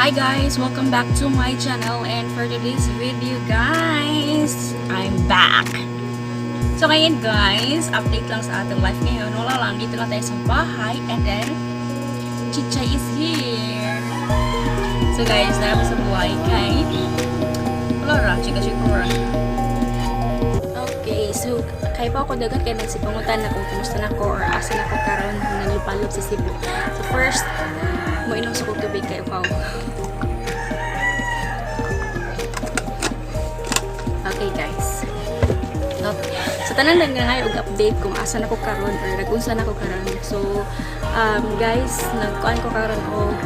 Hi guys! Welcome back to my channel, and for today's video guys, I'm back! So ngayon guys, update lang sa ating life ngayon. Wala lang, dito lang tayo sa bahay, and then Chichay is here! So guys, namin sa buhay kay wala ra, chika-chikura. Okay, so kaya pa ako dagat kaya nagsipangutan na kung kumusta na ako or asa na ako karon nalipalop sa Cebu. So first, mo inom sa kong tubig kayo pa. Okay guys. Okay. So tanan lang nga og update kung asa na ko karon or nagunsa na ko karon. So guys, nagkuan ko karon og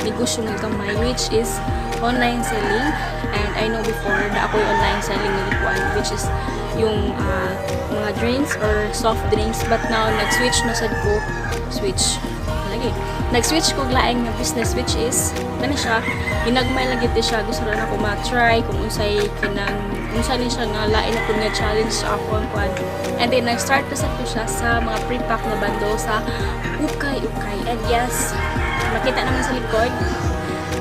negosyo ng kamay which is online selling, and I know before na ako yung online selling nilikuan which is yung mga drinks or soft drinks, but now nag-switch na sad ko nag-switch ko laing na business which is kani siya ginagmay lang gid siya, gusto na ako ma-try kung unsay siya nga lain na nga challenge sa ako ang kwan, and then nag-start na sad ko siya sa mga pre-pack na bando sa ukay, and yes, makita naman sa likod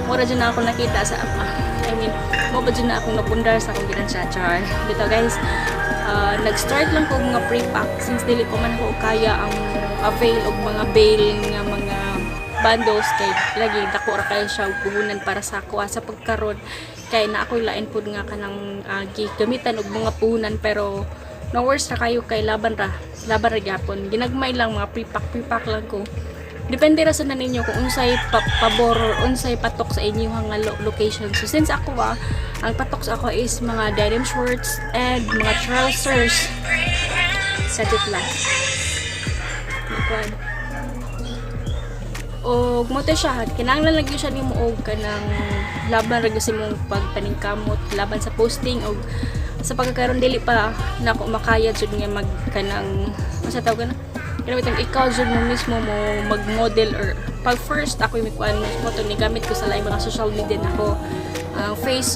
mura dyan na ako nakita sa mo ba dyan na akong napundar sa akong ginansya char dito guys. Nag-start lang ko mga pre-pack since dili ko man ako kaya ang avail og mga bail nga mga bundles kay lagi dako ra kayo siya puhunan para sa ako sa pagkaron kay na ako'y lain pud nga kanang gigamitan og mga puhunan, pero no worries ra kayo kay laban ra gyapon ginagmay lang mga pre-pack lang ko. Depende ra sa ninyo kung unsay pabor or unsay patok sa inyo nga location. So since ako ang patok sa ako is mga denim shorts and mga trousers. Sadit lang. O mo to siya, kinahanglan lang siya nimo og kanang laban ra gyud mong pagpaningkamot laban sa posting og sa pagkakaroon dili pa nako makaya jud nga mag kanang sa tawag na kinabitang ikaw jud mo mismo mo mag-model or pag first ako yung kuan mo to ni gamit ko sa live mga social media nako.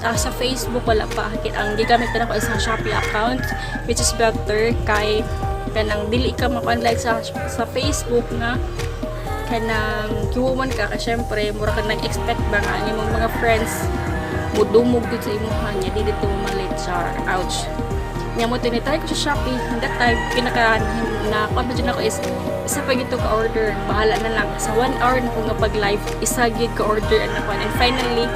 Sa Facebook wala pa ang gigamit pa nako isang Shopee account which is better kay kanang dili ka makuan like sa Facebook nga kanang kiwuman ka kasi syempre mura ka nag-expect ba nga ang imong mga friends mudumog dito sa imong hanya dili dito malit sa ouch niya mo tinitry ko sa Shopee. That time pinaka na kuan dyan ako is isa pa gito ka order, bahala na lang sa 1 hour na ko nga pag live isa gid ka order and nakuan, and finally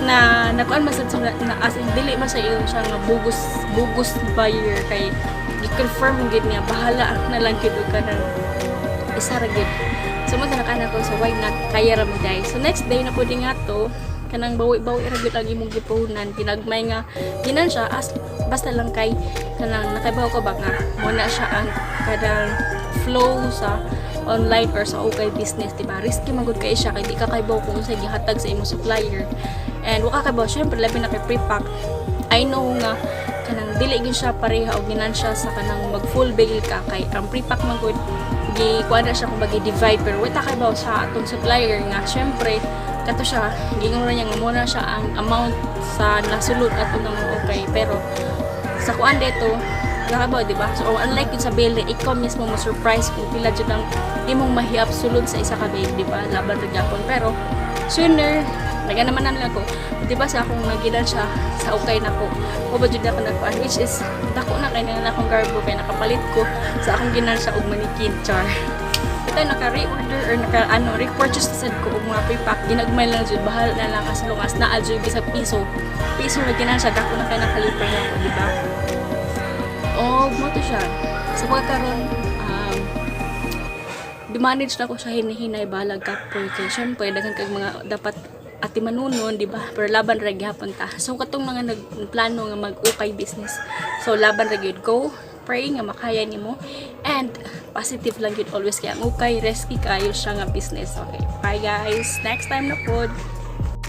na nakuan masad na as in dili man sa iyo siya nga bugos buyer kay i-confirm gid niya bahala na lang gid ka nang isa ra gid. So mo na ko so why not kaya ra mo dai. So next day na pud nga to kanang bawi-bawi ra gid ang imong gipuhunan ginagmay nga ginan siya as basta lang kay kanang nakabaw ko ba nga muna siya ang kadang flow sa online or sa okay business, diba? Risky man gud kay siya kay di ka kaybaw kung unsay gihatag sa imong supplier, and waka kaybaw syempre labi na kay pre-pack. I know nga kanang dili gyud siya pareha og ginan siya sa kanang mag full bail ka kay ang pre-pack man gud gi-kuan na siya kung bagi divide, pero wala kaybaw sa atong supplier nga syempre kato siya gingon niya nga muna siya ang amount sa nasulod ato nang okay, pero sa kuan dito nakabaw diba, so unlike yun sa bail ikaw mismo mo surprise kung pila jud ang imong mahiap sulod sa isa ka bail, diba, laban ra gyapon, pero sooner naman lang ko diba sa akong nagidan siya sa okay nako o ba jud ako nagkuan which is dako na kay na akong garbo kay nakapalit ko sa akong ginan siya og manikin char. Ito naka-reorder or repurchase sad ko og mga pre-pack ginagmay lang jud bahala na lang as long as naa jud sa piso na ginan siya dako na kay nakalipay na ko, diba? O mo to siya sa pagkaroon di-manage na ko siya hinahinay balag kapoy kay syempre daghan kag mga dapat ati manunon, diba, pero laban ra gyapon ta. So katong mga nagplano nga mag-ukay business, so laban ra gyud, go pray nga makaya nimo, and positive lang gyud always kay ang ukay risky kayo siya nga business. Okay, bye guys, next time na pod.